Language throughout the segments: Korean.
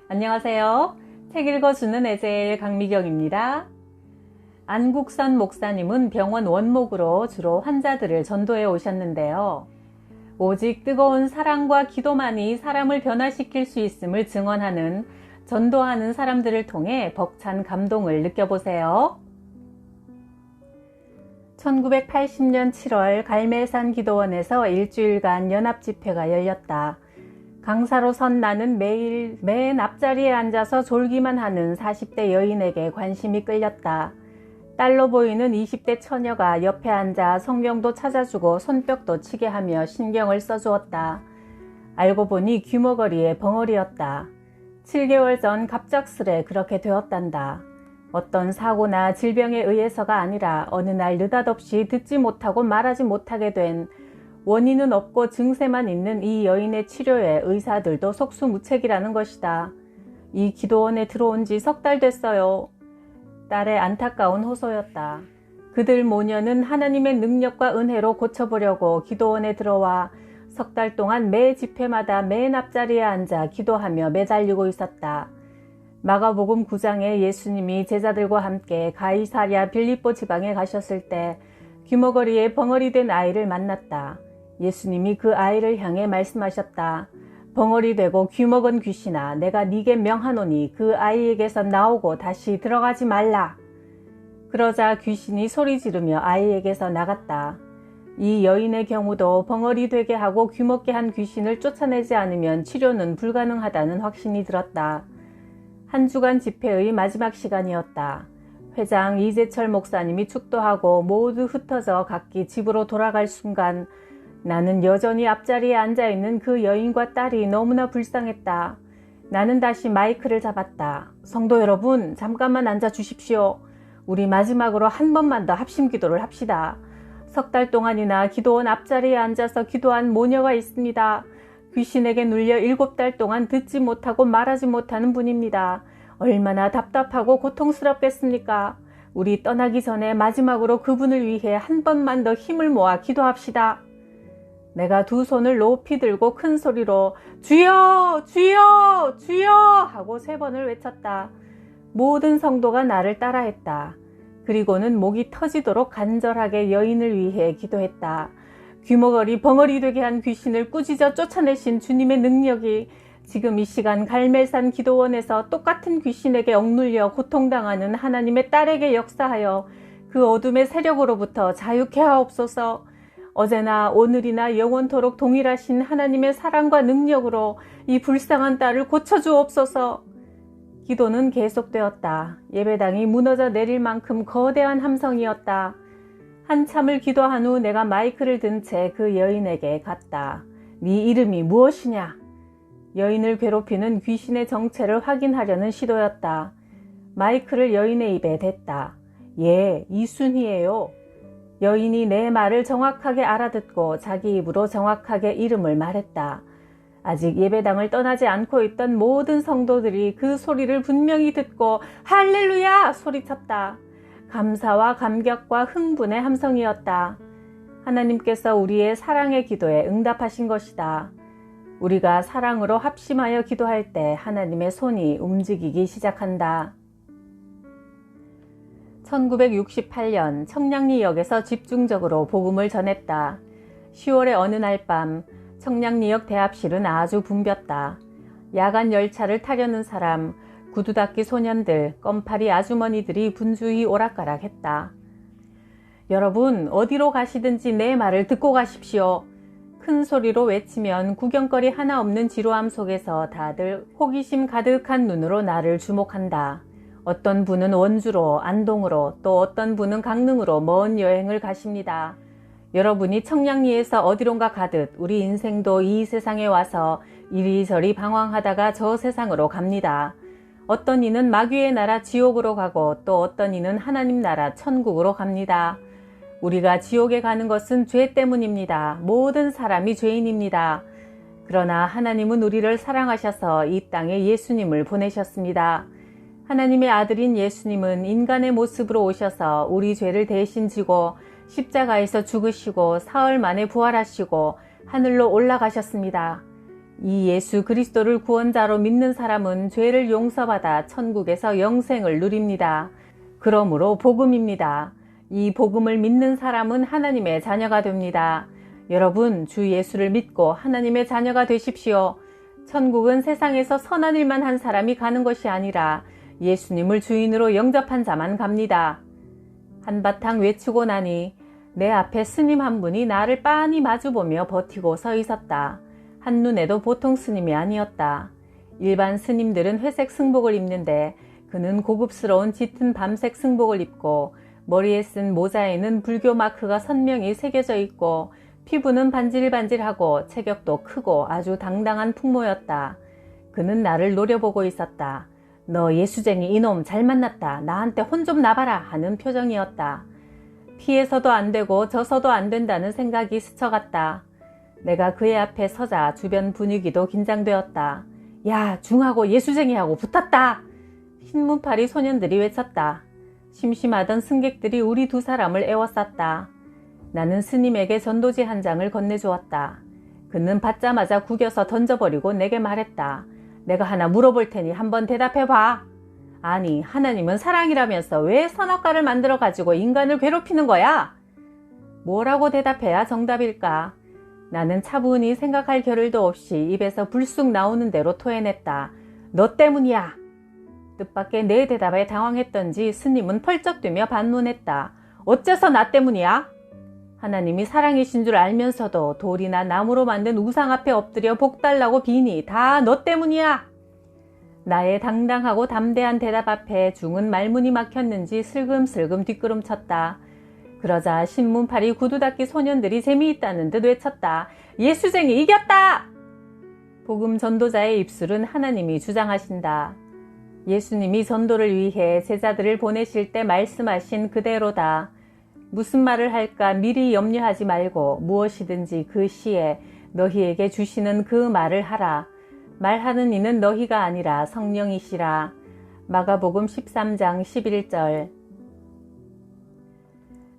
안녕하세요. 책 읽어주는 에제일 강미경입니다. 안국선 목사님은 병원 원목으로 주로 환자들을 전도해 오셨는데요. 오직 뜨거운 사랑과 기도만이 사람을 변화시킬 수 있음을 증언하는 전도하는 사람들을 통해 벅찬 감동을 느껴보세요. 1980년 7월 갈멜산 기도원에서 일주일간 연합집회가 열렸다. 강사로 선 나는 매일 맨 앞자리에 앉아서 졸기만 하는 40대 여인에게 관심이 끌렸다. 딸로 보이는 20대 처녀가 옆에 앉아 성경도 찾아주고 손뼉도 치게 하며 신경을 써주었다. 알고 보니 귀머거리의 벙어리였다. 7개월 전 갑작스레 그렇게 되었단다. 어떤 사고나 질병에 의해서가 아니라 어느 날 느닷없이 듣지 못하고 말하지 못하게 된 원인은 없고 증세만 있는 이 여인의 치료에 의사들도 속수무책이라는 것이다. 이 기도원에 들어온 지 석 달 됐어요. 딸의 안타까운 호소였다. 그들 모녀는 하나님의 능력과 은혜로 고쳐보려고 기도원에 들어와 석 달 동안 매 집회마다 맨 앞자리에 앉아 기도하며 매달리고 있었다. 마가복음 9장에 예수님이 제자들과 함께 가이사랴 빌립보 지방에 가셨을 때 귀머거리에 벙어리 된 아이를 만났다. 예수님이 그 아이를 향해 말씀하셨다. 벙어리 되고 귀먹은 귀신아, 내가 네게 명하노니 그 아이에게서 나오고 다시 들어가지 말라. 그러자 귀신이 소리 지르며 아이에게서 나갔다. 이 여인의 경우도 벙어리 되게 하고 귀먹게 한 귀신을 쫓아내지 않으면 치료는 불가능하다는 확신이 들었다. 한 주간 집회의 마지막 시간이었다. 회장 이재철 목사님이 축도하고 모두 흩어져 각기 집으로 돌아갈 순간 나는 여전히 앞자리에 앉아있는 그 여인과 딸이 너무나 불쌍했다. 나는 다시 마이크를 잡았다. 성도 여러분, 잠깐만 앉아 주십시오. 우리 마지막으로 한 번만 더 합심 기도를 합시다. 석 달 동안이나 기도원 앞자리에 앉아서 기도한 모녀가 있습니다. 귀신에게 눌려 7달 동안 듣지 못하고 말하지 못하는 분입니다. 얼마나 답답하고 고통스럽겠습니까? 우리 떠나기 전에 마지막으로 그분을 위해 한 번만 더 힘을 모아 기도합시다. 내가 두 손을 높이 들고 큰 소리로 주여! 주여! 주여! 하고 3번을 외쳤다. 모든 성도가 나를 따라했다. 그리고는 목이 터지도록 간절하게 여인을 위해 기도했다. 귀머거리 벙어리 되게 한 귀신을 꾸짖어 쫓아내신 주님의 능력이 지금 이 시간 갈멜산 기도원에서 똑같은 귀신에게 억눌려 고통당하는 하나님의 딸에게 역사하여 그 어둠의 세력으로부터 자유케 하옵소서. 어제나 오늘이나 영원토록 동일하신 하나님의 사랑과 능력으로 이 불쌍한 딸을 고쳐주옵소서. 기도는 계속되었다. 예배당이 무너져 내릴 만큼 거대한 함성이었다. 한참을 기도한 후 내가 마이크를 든 채 그 여인에게 갔다. 네 이름이 무엇이냐? 여인을 괴롭히는 귀신의 정체를 확인하려는 시도였다. 마이크를 여인의 입에 댔다. 예, 이순희예요. 여인이 내 말을 정확하게 알아듣고 자기 입으로 정확하게 이름을 말했다. 아직 예배당을 떠나지 않고 있던 모든 성도들이 그 소리를 분명히 듣고 할렐루야! 소리쳤다. 감사와 감격과 흥분의 함성이었다. 하나님께서 우리의 사랑의 기도에 응답하신 것이다. 우리가 사랑으로 합심하여 기도할 때 하나님의 손이 움직이기 시작한다. 1968년 청량리역에서 집중적으로 복음을 전했다. 10월의 어느 날 밤 청량리역 대합실은 아주 붐볐다. 야간 열차를 타려는 사람, 구두 닦기 소년들, 껌파리 아주머니들이 분주히 오락가락했다. 여러분, 어디로 가시든지 내 말을 듣고 가십시오. 큰 소리로 외치면 구경거리 하나 없는 지루함 속에서 다들 호기심 가득한 눈으로 나를 주목한다. 어떤 분은 원주로, 안동으로, 또 어떤 분은 강릉으로 먼 여행을 가십니다. 여러분이 청량리에서 어디론가 가듯 우리 인생도 이 세상에 와서 이리저리 방황하다가 저 세상으로 갑니다. 어떤 이는 마귀의 나라 지옥으로 가고 또 어떤 이는 하나님 나라 천국으로 갑니다. 우리가 지옥에 가는 것은 죄 때문입니다. 모든 사람이 죄인입니다. 그러나 하나님은 우리를 사랑하셔서 이 땅에 예수님을 보내셨습니다. 하나님의 아들인 예수님은 인간의 모습으로 오셔서 우리 죄를 대신 지고 십자가에서 죽으시고 사흘 만에 부활하시고 하늘로 올라가셨습니다. 이 예수 그리스도를 구원자로 믿는 사람은 죄를 용서받아 천국에서 영생을 누립니다. 그러므로 복음입니다. 이 복음을 믿는 사람은 하나님의 자녀가 됩니다. 여러분, 주 예수를 믿고 하나님의 자녀가 되십시오. 천국은 세상에서 선한 일만 한 사람이 가는 것이 아니라 예수님을 주인으로 영접한 자만 갑니다. 한바탕 외치고 나니 내 앞에 스님 한 분이 나를 빤히 마주보며 버티고 서 있었다. 한눈에도 보통 스님이 아니었다. 일반 스님들은 회색 승복을 입는데 그는 고급스러운 짙은 밤색 승복을 입고 머리에 쓴 모자에는 불교 마크가 선명히 새겨져 있고 피부는 반질반질하고 체격도 크고 아주 당당한 풍모였다. 그는 나를 노려보고 있었다. 너 예수쟁이 이놈 잘 만났다. 나한테 혼 좀 나봐라 하는 표정이었다. 피해서도 안 되고 져서도 안 된다는 생각이 스쳐갔다. 내가 그의 앞에 서자 주변 분위기도 긴장되었다. 야, 중하고 예수쟁이하고 붙었다. 흰문파리 소년들이 외쳤다. 심심하던 승객들이 우리 두 사람을 에워쌌다. 나는 스님에게 전도지 한 장을 건네주었다. 그는 받자마자 구겨서 던져버리고 내게 말했다. 내가 하나 물어볼 테니 한번 대답해봐. 아니, 하나님은 사랑이라면서 왜 선악과를 만들어가지고 인간을 괴롭히는 거야? 뭐라고 대답해야 정답일까? 나는 차분히 생각할 겨를도 없이 입에서 불쑥 나오는 대로 토해냈다. 너 때문이야. 뜻밖의 내 대답에 당황했던지 스님은 펄쩍 뛰며 반문했다. 어째서 나 때문이야? 하나님이 사랑이신 줄 알면서도 돌이나 나무로 만든 우상 앞에 엎드려 복 달라고 비니 다 너 때문이야. 나의 당당하고 담대한 대답 앞에 중은 말문이 막혔는지 슬금슬금 뒷걸음쳤다. 그러자 신문파리 구두닦이 소년들이 재미있다는 듯 외쳤다. 예수쟁이 이겼다! 복음 전도자의 입술은 하나님이 주장하신다. 예수님이 전도를 위해 제자들을 보내실 때 말씀하신 그대로다. 무슨 말을 할까 미리 염려하지 말고 무엇이든지 그 시에 너희에게 주시는 그 말을 하라. 말하는 이는 너희가 아니라 성령이시라. 마가복음 13장 11절.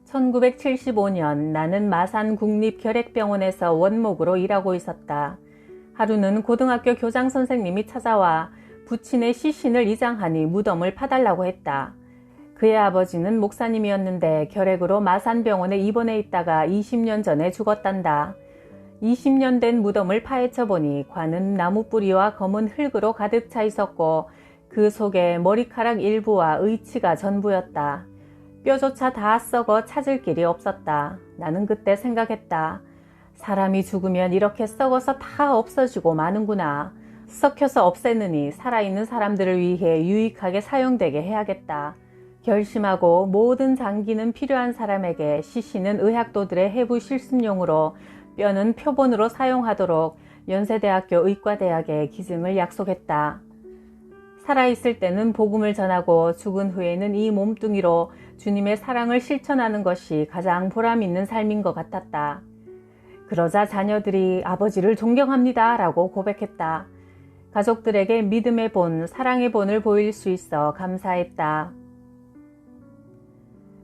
1975년 나는 마산 국립결핵병원에서 원목으로 일하고 있었다. 하루는 고등학교 교장 선생님이 찾아와 부친의 시신을 이장하니 무덤을 파달라고 했다. 그의 아버지는 목사님이었는데 결핵으로 마산병원에 입원해 있다가 20년 전에 죽었단다. 20년 된 무덤을 파헤쳐 보니 관은 나무 뿌리와 검은 흙으로 가득 차 있었고 그 속에 머리카락 일부와 의치가 전부였다. 뼈조차 다 썩어 찾을 길이 없었다. 나는 그때 생각했다. 사람이 죽으면 이렇게 썩어서 다 없어지고 마는구나. 썩혀서 없애느니 살아있는 사람들을 위해 유익하게 사용되게 해야겠다. 결심하고 모든 장기는 필요한 사람에게 시신은 의학도들의 해부 실습용으로 뼈는 표본으로 사용하도록 연세대학교 의과대학에 기증을 약속했다. 살아있을 때는 복음을 전하고 죽은 후에는 이 몸뚱이로 주님의 사랑을 실천하는 것이 가장 보람 있는 삶인 것 같았다. 그러자 자녀들이 아버지를 존경합니다 라고 고백했다. 가족들에게 믿음의 본, 사랑의 본을 보일 수 있어 감사했다.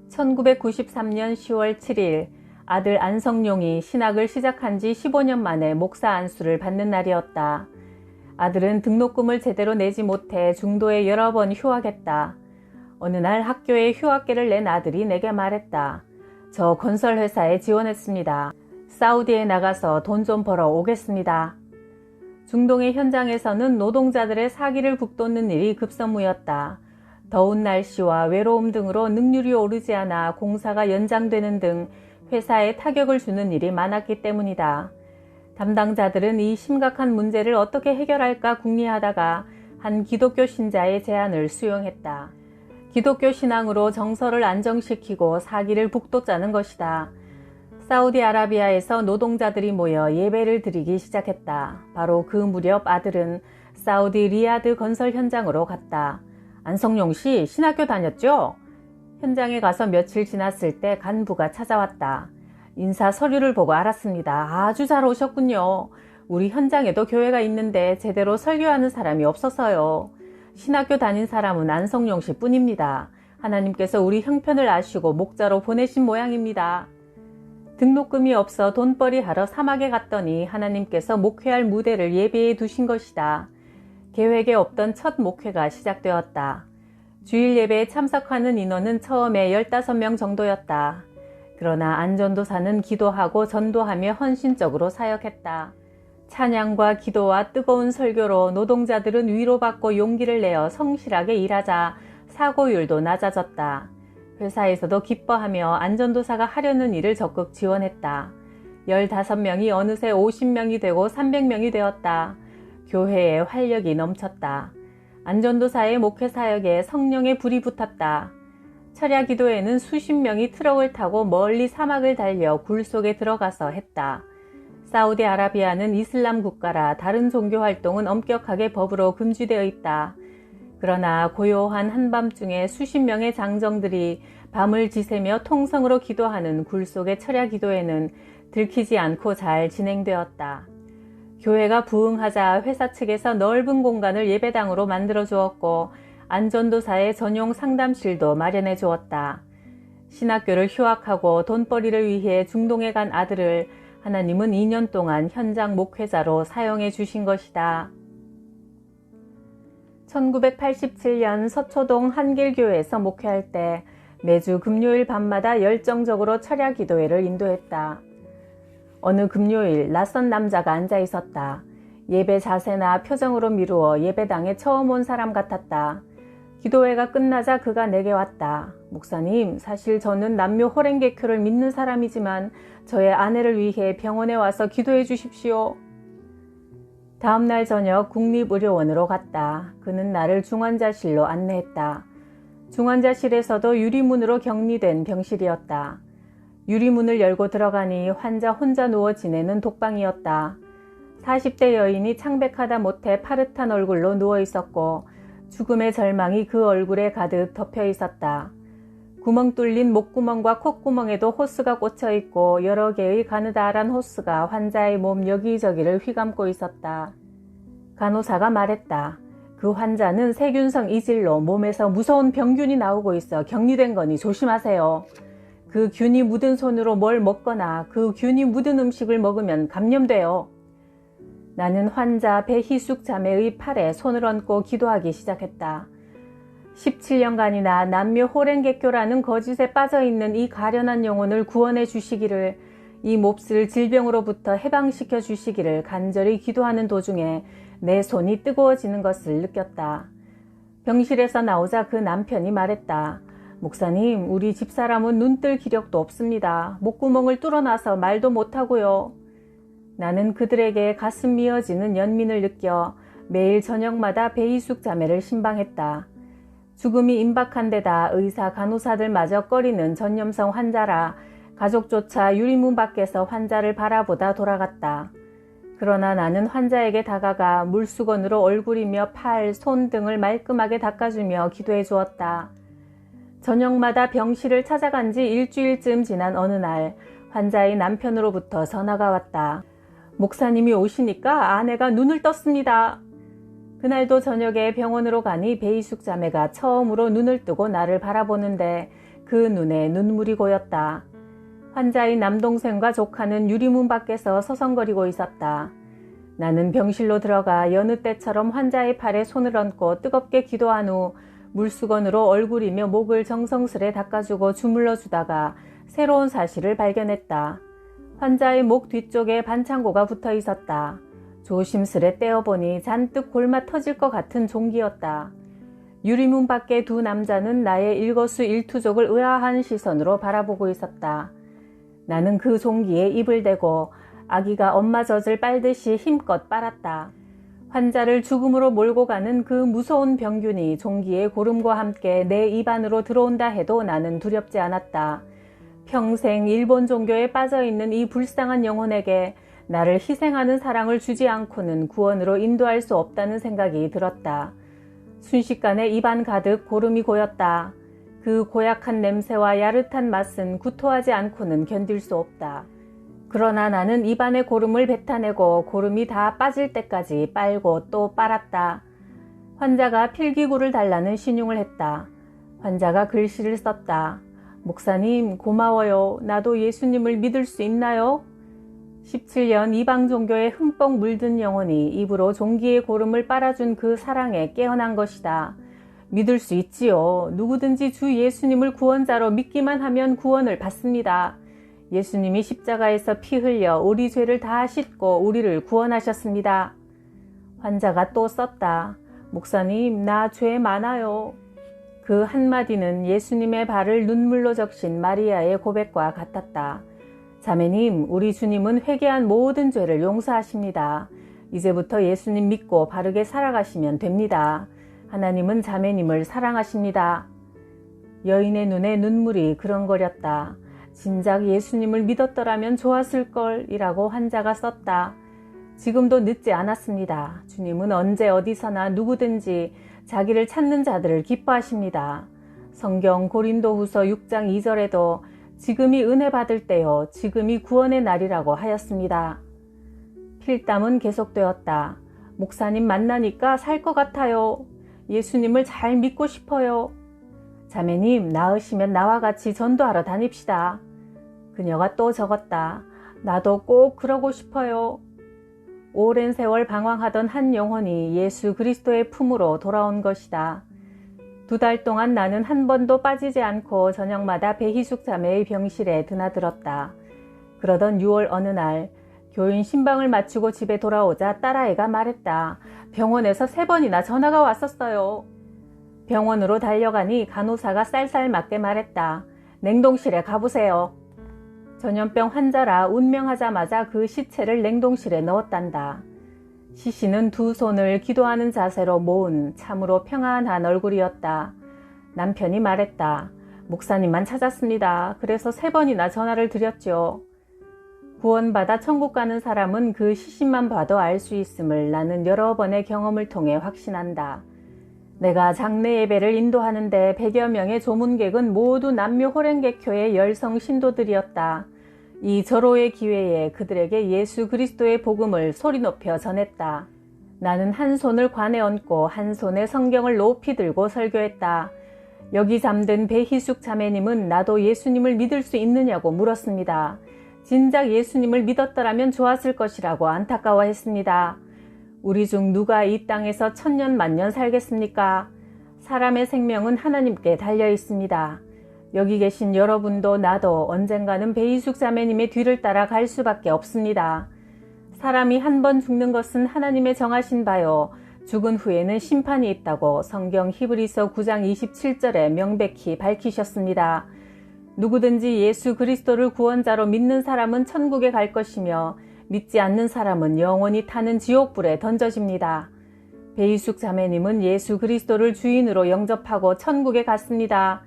1993년 10월 7일 아들 안성용이 신학을 시작한 지 15년 만에 목사 안수를 받는 날이었다. 아들은 등록금을 제대로 내지 못해 중도에 여러 번 휴학했다. 어느 날 학교에 휴학계를 낸 아들이 내게 말했다. 저 건설회사에 지원했습니다. 사우디에 나가서 돈 좀 벌어 오겠습니다. 중동의 현장에서는 노동자들의 사기를 북돋는 일이 급선무였다. 더운 날씨와 외로움 등으로 능률이 오르지 않아 공사가 연장되는 등 회사에 타격을 주는 일이 많았기 때문이다. 담당자들은 이 심각한 문제를 어떻게 해결할까 궁리하다가 한 기독교 신자의 제안을 수용했다. 기독교 신앙으로 정서를 안정시키고 사기를 북돋자는 것이다. 사우디아라비아에서 노동자들이 모여 예배를 드리기 시작했다. 바로 그 무렵 아들은 사우디 리야드 건설 현장으로 갔다. 안성용 씨 신학교 다녔죠? 현장에 가서 며칠 지났을 때 간부가 찾아왔다. 인사 서류를 보고 알았습니다. 아주 잘 오셨군요. 우리 현장에도 교회가 있는데 제대로 설교하는 사람이 없어서요. 신학교 다닌 사람은 안성용 씨 뿐입니다. 하나님께서 우리 형편을 아시고 목자로 보내신 모양입니다. 등록금이 없어 돈벌이 하러 사막에 갔더니 하나님께서 목회할 무대를 예비해 두신 것이다. 계획에 없던 첫 목회가 시작되었다. 주일 예배에 참석하는 인원은 처음에 15명 정도였다. 그러나 안전도사는 기도하고 전도하며 헌신적으로 사역했다. 찬양과 기도와 뜨거운 설교로 노동자들은 위로받고 용기를 내어 성실하게 일하자 사고율도 낮아졌다. 회사에서도 기뻐하며 안전도사가 하려는 일을 적극 지원했다. 15명이 어느새 50명이 되고 300명이 되었다. 교회에 활력이 넘쳤다. 안전도사의 목회 사역에 성령의 불이 붙었다. 철야 기도회는 수십 명이 트럭을 타고 멀리 사막을 달려 굴 속에 들어가서 했다. 사우디아라비아는 이슬람 국가라 다른 종교 활동은 엄격하게 법으로 금지되어 있다. 그러나 고요한 한밤중에 수십 명의 장정들이 밤을 지새며 통성으로 기도하는 굴 속의 철야 기도회는 들키지 않고 잘 진행되었다. 교회가 부흥하자 회사 측에서 넓은 공간을 예배당으로 만들어 주었고 안전도사의 전용 상담실도 마련해 주었다. 신학교를 휴학하고 돈벌이를 위해 중동에 간 아들을 하나님은 2년 동안 현장 목회자로 사용해 주신 것이다. 1987년 서초동 한길교회에서 목회할 때 매주 금요일 밤마다 열정적으로 철야 기도회를 인도했다. 어느 금요일 낯선 남자가 앉아 있었다. 예배 자세나 표정으로 미루어 예배당에 처음 온 사람 같았다. 기도회가 끝나자 그가 내게 왔다. 목사님, 사실 저는 남묘 호랭개교를 믿는 사람이지만 저의 아내를 위해 병원에 와서 기도해 주십시오. 다음날 저녁 국립의료원으로 갔다. 그는 나를 중환자실로 안내했다. 중환자실에서도 유리문으로 격리된 병실이었다. 유리문을 열고 들어가니 환자 혼자 누워 지내는 독방이었다. 40대 여인이 창백하다 못해 파릇한 얼굴로 누워 있었고 죽음의 절망이 그 얼굴에 가득 덮여 있었다. 구멍 뚫린 목구멍과 콧구멍에도 호스가 꽂혀 있고 여러 개의 가느다란 호스가 환자의 몸 여기저기를 휘감고 있었다. 간호사가 말했다. 그 환자는 세균성 이질로 몸에서 무서운 병균이 나오고 있어 격리된 거니 조심하세요. 그 균이 묻은 손으로 뭘 먹거나 그 균이 묻은 음식을 먹으면 감염돼요. 나는 환자 배희숙 자매의 팔에 손을 얹고 기도하기 시작했다. 17년간이나 남묘 호랭개교라는 거짓에 빠져있는 이 가련한 영혼을 구원해 주시기를, 이 몹쓸 질병으로부터 해방시켜 주시기를 간절히 기도하는 도중에 내 손이 뜨거워지는 것을 느꼈다. 병실에서 나오자 그 남편이 말했다. 목사님, 우리 집사람은 눈뜰 기력도 없습니다. 목구멍을 뚫어놔서 말도 못하고요. 나는 그들에게 가슴 미어지는 연민을 느껴 매일 저녁마다 배희숙 자매를 신방했다. 죽음이 임박한 데다 의사 간호사들마저 꺼리는 전염성 환자라 가족조차 유리문 밖에서 환자를 바라보다 돌아갔다. 그러나 나는 환자에게 다가가 물수건으로 얼굴이며 팔, 손 등을 말끔하게 닦아주며 기도해 주었다. 저녁마다 병실을 찾아간 지 일주일쯤 지난 어느 날 환자의 남편으로부터 전화가 왔다. 목사님이 오시니까 아내가 눈을 떴습니다. 그날도 저녁에 병원으로 가니 배희숙 자매가 처음으로 눈을 뜨고 나를 바라보는데 그 눈에 눈물이 고였다. 환자의 남동생과 조카는 유리문 밖에서 서성거리고 있었다. 나는 병실로 들어가 여느 때처럼 환자의 팔에 손을 얹고 뜨겁게 기도한 후 물수건으로 얼굴이며 목을 정성스레 닦아주고 주물러 주다가 새로운 사실을 발견했다. 환자의 목 뒤쪽에 반창고가 붙어 있었다. 조심스레 떼어보니 잔뜩 골마 터질 것 같은 종기였다. 유리문 밖의 두 남자는 나의 일거수일투족을 의아한 시선으로 바라보고 있었다. 나는 그 종기에 입을 대고 아기가 엄마 젖을 빨듯이 힘껏 빨았다. 환자를 죽음으로 몰고 가는 그 무서운 병균이 종기의 고름과 함께 내 입안으로 들어온다 해도 나는 두렵지 않았다. 평생 일본 종교에 빠져있는 이 불쌍한 영혼에게 나를 희생하는 사랑을 주지 않고는 구원으로 인도할 수 없다는 생각이 들었다. 순식간에 입안 가득 고름이 고였다. 그 고약한 냄새와 야릇한 맛은 구토하지 않고는 견딜 수 없다. 그러나 나는 입안의 고름을 뱉어내고 고름이 다 빠질 때까지 빨고 또 빨았다. 환자가 필기구를 달라는 신용을 했다. 환자가 글씨를 썼다. 목사님, 고마워요. 나도 예수님을 믿을 수 있나요? 17년 이방 종교에 흠뻑 물든 영혼이 입으로 종기의 고름을 빨아준 그 사랑에 깨어난 것이다. 믿을 수 있지요. 누구든지 주 예수님을 구원자로 믿기만 하면 구원을 받습니다. 예수님이 십자가에서 피 흘려 우리 죄를 다 씻고 우리를 구원하셨습니다. 환자가 또 썼다. 목사님, 나 죄 많아요. 그 한마디는 예수님의 발을 눈물로 적신 마리아의 고백과 같았다. 자매님, 우리 주님은 회개한 모든 죄를 용서하십니다. 이제부터 예수님 믿고 바르게 살아가시면 됩니다. 하나님은 자매님을 사랑하십니다. 여인의 눈에 눈물이 그렁거렸다. 진작 예수님을 믿었더라면 좋았을걸 이라고 환자가 썼다. 지금도 늦지 않았습니다. 주님은 언제 어디서나 누구든지 자기를 찾는 자들을 기뻐하십니다. 성경 고린도후서 6장 2절에도 지금이 은혜 받을 때요, 지금이 구원의 날이라고 하였습니다. 필담은 계속되었다. 목사님 만나니까 살 것 같아요. 예수님을 잘 믿고 싶어요. 자매님, 나으시면 나와 같이 전도하러 다닙시다. 그녀가 또 적었다. 나도 꼭 그러고 싶어요. 오랜 세월 방황하던 한 영혼이 예수 그리스도의 품으로 돌아온 것이다. 2달 동안 나는 한 번도 빠지지 않고 저녁마다 배희숙 자매의 병실에 드나들었다. 그러던 6월 어느 날 교인 신방을 마치고 집에 돌아오자 딸아이가 말했다. 병원에서 3번이나 전화가 왔었어요. 병원으로 달려가니 간호사가 쌀쌀 맞게 말했다. 냉동실에 가보세요. 전염병 환자라 운명하자마자 그 시체를 냉동실에 넣었단다. 시신은 2 손을 기도하는 자세로 모은 참으로 평안한 얼굴이었다. 남편이 말했다. 목사님만 찾았습니다. 그래서 3번이나 전화를 드렸죠. 구원받아 천국 가는 사람은 그 시신만 봐도 알 수 있음을 나는 여러 번의 경험을 통해 확신한다. 내가 장례 예배를 인도하는데 100여 명의 조문객은 모두 남묘 호랭개교의 열성 신도들이었다. 이 절호의 기회에 그들에게 예수 그리스도의 복음을 소리 높여 전했다. 나는 한 손을 관에 얹고 한 손에 성경을 높이 들고 설교했다. 여기 잠든 배희숙 자매님은 나도 예수님을 믿을 수 있느냐고 물었습니다. 진작 예수님을 믿었더라면 좋았을 것이라고 안타까워했습니다. 우리 중 누가 이 땅에서 천년 만년 살겠습니까? 사람의 생명은 하나님께 달려 있습니다. 여기 계신 여러분도 나도 언젠가는 배희숙 자매님의 뒤를 따라 갈 수밖에 없습니다. 사람이 한 번 죽는 것은 하나님의 정하신 바요. 죽은 후에는 심판이 있다고 성경 히브리서 9장 27절에 명백히 밝히셨습니다. 누구든지 예수 그리스도를 구원자로 믿는 사람은 천국에 갈 것이며 믿지 않는 사람은 영원히 타는 지옥불에 던져집니다. 배희숙 자매님은 예수 그리스도를 주인으로 영접하고 천국에 갔습니다.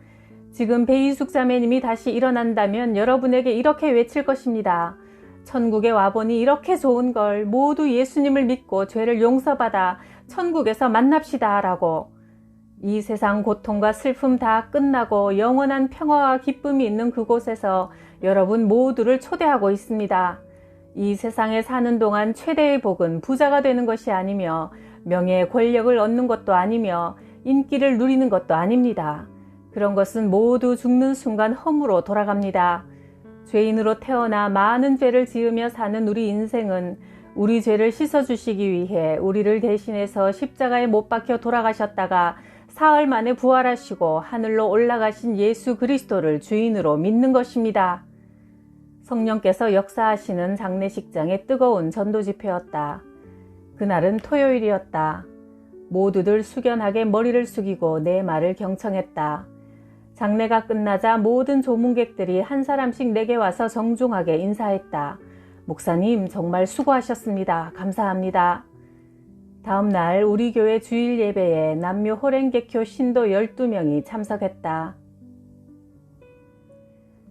지금 배희숙 자매님이 다시 일어난다면 여러분에게 이렇게 외칠 것입니다. 천국에 와보니 이렇게 좋은 걸 모두 예수님을 믿고 죄를 용서받아 천국에서 만납시다 라고. 이 세상 고통과 슬픔 다 끝나고 영원한 평화와 기쁨이 있는 그곳에서 여러분 모두를 초대하고 있습니다. 이 세상에 사는 동안 최대의 복은 부자가 되는 것이 아니며 명예, 권력을 얻는 것도 아니며 인기를 누리는 것도 아닙니다. 그런 것은 모두 죽는 순간 험으로 돌아갑니다. 죄인으로 태어나 많은 죄를 지으며 사는 우리 인생은 우리 죄를 씻어주시기 위해 우리를 대신해서 십자가에 못 박혀 돌아가셨다가 사흘 만에 부활하시고 하늘로 올라가신 예수 그리스도를 주인으로 믿는 것입니다. 성령께서 역사하시는 장례식장의 뜨거운 전도 집회였다. 그날은 토요일이었다. 모두들 숙연하게 머리를 숙이고 내 말을 경청했다. 장례가 끝나자 모든 조문객들이 한 사람씩 내게 와서 정중하게 인사했다. 목사님, 정말 수고하셨습니다. 감사합니다. 다음 날 우리 교회 주일 예배에 남묘 호랭개교 신도 12명이 참석했다.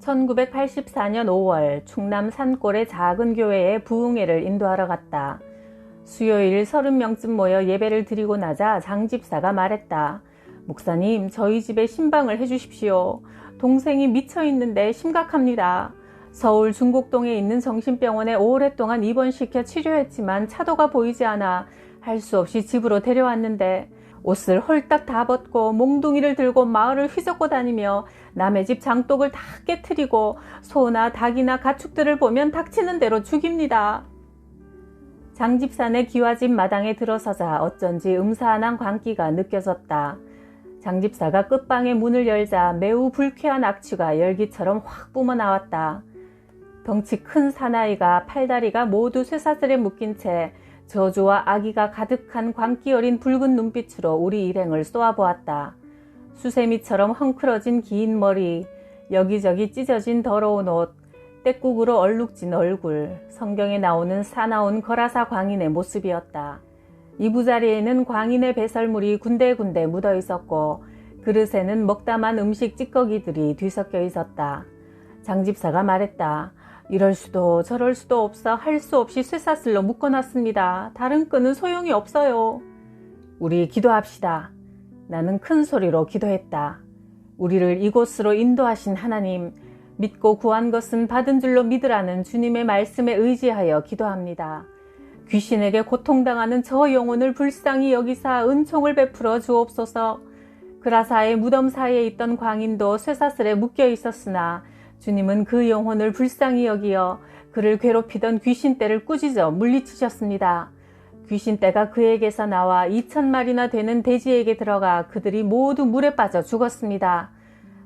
1984년 5월 충남 산골의 작은 교회에 부흥회를 인도하러 갔다. 수요일 30명쯤 모여 예배를 드리고 나자 장 집사가 말했다. 목사님, 저희 집에 신방을 해주십시오. 동생이 미쳐있는데 심각합니다. 서울 중곡동에 있는 정신병원에 오랫동안 입원시켜 치료했지만 차도가 보이지 않아 할 수 없이 집으로 데려왔는데 옷을 홀딱 다 벗고 몽둥이를 들고 마을을 휘젓고 다니며 남의 집 장독을 다 깨트리고 소나 닭이나 가축들을 보면 닥치는 대로 죽입니다. 장집산의 기와집 마당에 들어서자 어쩐지 음산한 광기가 느껴졌다. 장집사가 끝방의 문을 열자 매우 불쾌한 악취가 열기처럼 확 뿜어나왔다. 덩치 큰 사나이가 팔다리가 모두 쇠사슬에 묶인 채 저주와 악의가 가득한 광기 어린 붉은 눈빛으로 우리 일행을 쏘아보았다. 수세미처럼 헝클어진 긴 머리, 여기저기 찢어진 더러운 옷, 떼국으로 얼룩진 얼굴, 성경에 나오는 사나운 거라사 광인의 모습이었다. 이부자리에는 광인의 배설물이 군데군데 묻어 있었고 그릇에는 먹다만 음식 찌꺼기들이 뒤섞여 있었다. 장집사가 말했다. 이럴 수도 저럴 수도 없어 할 수 없이 쇠사슬로 묶어놨습니다. 다른 끈은 소용이 없어요. 우리 기도합시다. 나는 큰 소리로 기도했다. 우리를 이곳으로 인도하신 하나님, 믿고 구한 것은 받은 줄로 믿으라는 주님의 말씀에 의지하여 기도합니다. 귀신에게 고통당하는 저 영혼을 불쌍히 여기사 은총을 베풀어 주옵소서. 그라사의 무덤 사이에 있던 광인도 쇠사슬에 묶여 있었으나 주님은 그 영혼을 불쌍히 여기어 그를 괴롭히던 귀신떼를 꾸짖어 물리치셨습니다. 귀신떼가 그에게서 나와 2,000마리나 되는 돼지에게 들어가 그들이 모두 물에 빠져 죽었습니다.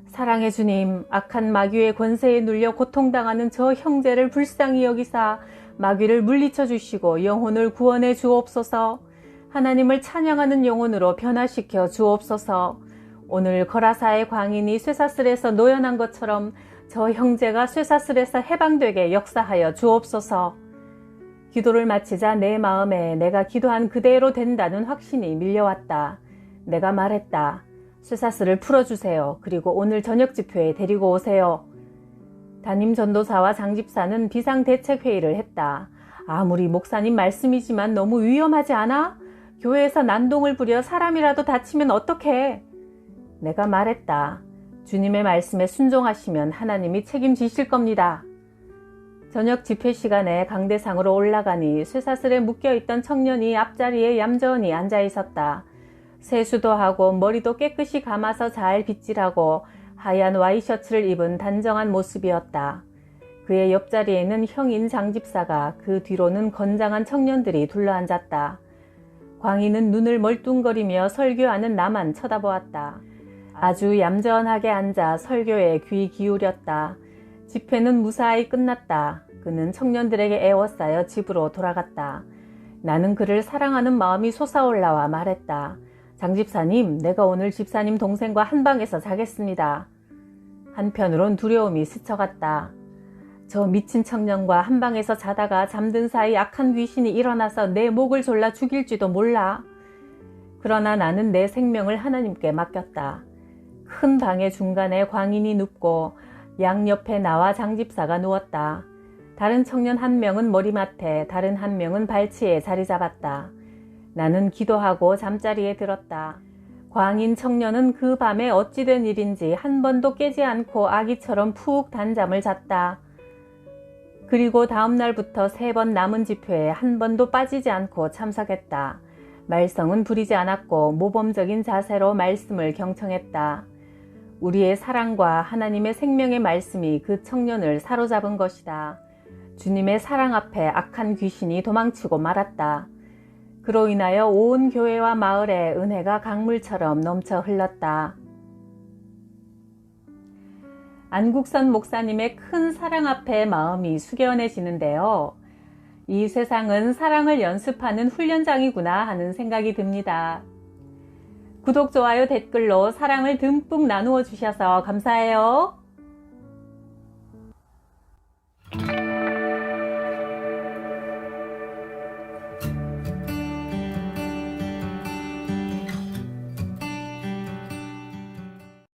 사랑의 주님, 악한 마귀의 권세에 눌려 고통당하는 저 형제를 불쌍히 여기사 마귀를 물리쳐 주시고 영혼을 구원해 주옵소서. 하나님을 찬양하는 영혼으로 변화시켜 주옵소서. 오늘 거라사의 광인이 쇠사슬에서 노연한 것처럼 저 형제가 쇠사슬에서 해방되게 역사하여 주옵소서. 기도를 마치자 내 마음에 내가 기도한 그대로 된다는 확신이 밀려왔다. 내가 말했다. 쇠사슬을 풀어주세요. 그리고 오늘 저녁 집회에 데리고 오세요. 담임 전도사와 장집사는 비상대책회의를 했다. 아무리 목사님 말씀이지만 너무 위험하지 않아? 교회에서 난동을 부려 사람이라도 다치면 어떡해? 내가 말했다. 주님의 말씀에 순종하시면 하나님이 책임지실 겁니다. 저녁 집회 시간에 강대상으로 올라가니 쇠사슬에 묶여있던 청년이 앞자리에 얌전히 앉아 있었다. 세수도 하고 머리도 깨끗이 감아서 잘 빗질하고 하얀 와이셔츠를 입은 단정한 모습이었다. 그의 옆자리에는 형인 장집사가 그 뒤로는 건장한 청년들이 둘러앉았다. 광희는 눈을 멀뚱거리며 설교하는 나만 쳐다보았다. 아주 얌전하게 앉아 설교에 귀 기울였다. 집회는 무사히 끝났다. 그는 청년들에게 애워싸여 집으로 돌아갔다. 나는 그를 사랑하는 마음이 솟아올라와 말했다. 장집사님, 내가 오늘 집사님 동생과 한 방에서 자겠습니다. 한편으론 두려움이 스쳐갔다. 저 미친 청년과 한 방에서 자다가 잠든 사이 악한 귀신이 일어나서 내 목을 졸라 죽일지도 몰라. 그러나 나는 내 생명을 하나님께 맡겼다. 큰 방의 중간에 광인이 눕고 양옆에 나와 장집사가 누웠다. 다른 청년 한 명은 머리맡에, 다른 한 명은 발치에 자리 잡았다. 나는 기도하고 잠자리에 들었다. 광인 청년은 그 밤에 어찌 된 일인지 한 번도 깨지 않고 아기처럼 푹 단잠을 잤다. 그리고 다음 날부터 3번 남은 집회에 한 번도 빠지지 않고 참석했다. 말썽은 부리지 않았고 모범적인 자세로 말씀을 경청했다. 우리의 사랑과 하나님의 생명의 말씀이 그 청년을 사로잡은 것이다. 주님의 사랑 앞에 악한 귀신이 도망치고 말았다. 그로 인하여 온 교회와 마을에 은혜가 강물처럼 넘쳐 흘렀다. 안국선 목사님의 큰 사랑 앞에 마음이 숙연해지는데요. 이 세상은 사랑을 연습하는 훈련장이구나 하는 생각이 듭니다. 구독, 좋아요, 댓글로 사랑을 듬뿍 나누어 주셔서 감사해요.